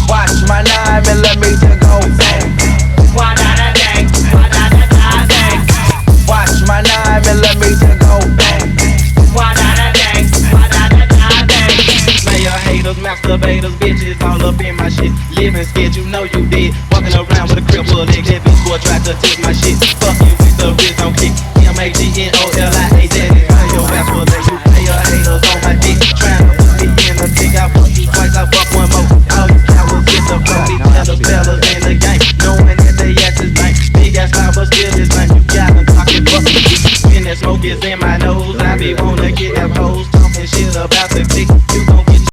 Watch my 9mm go bang. Watch my 9mm go bang. Player haters, masturbators, bitches all up in my shit. Living scared, you know you did. Walking around with a crib full of licks. That bitch boy tried to take my shit. Fucking with the wrist on kick. MAGNOLIA, that is how your ass will let you. Player haters on my dick. Trying to put me in a dick. I fuck you twice, I fuck one more. All you cowards get the fuck. These other fellas in the game, knowing that they ass is lame. Big ass mouth, but still is lame. You got them talking fuck. And that smoke is in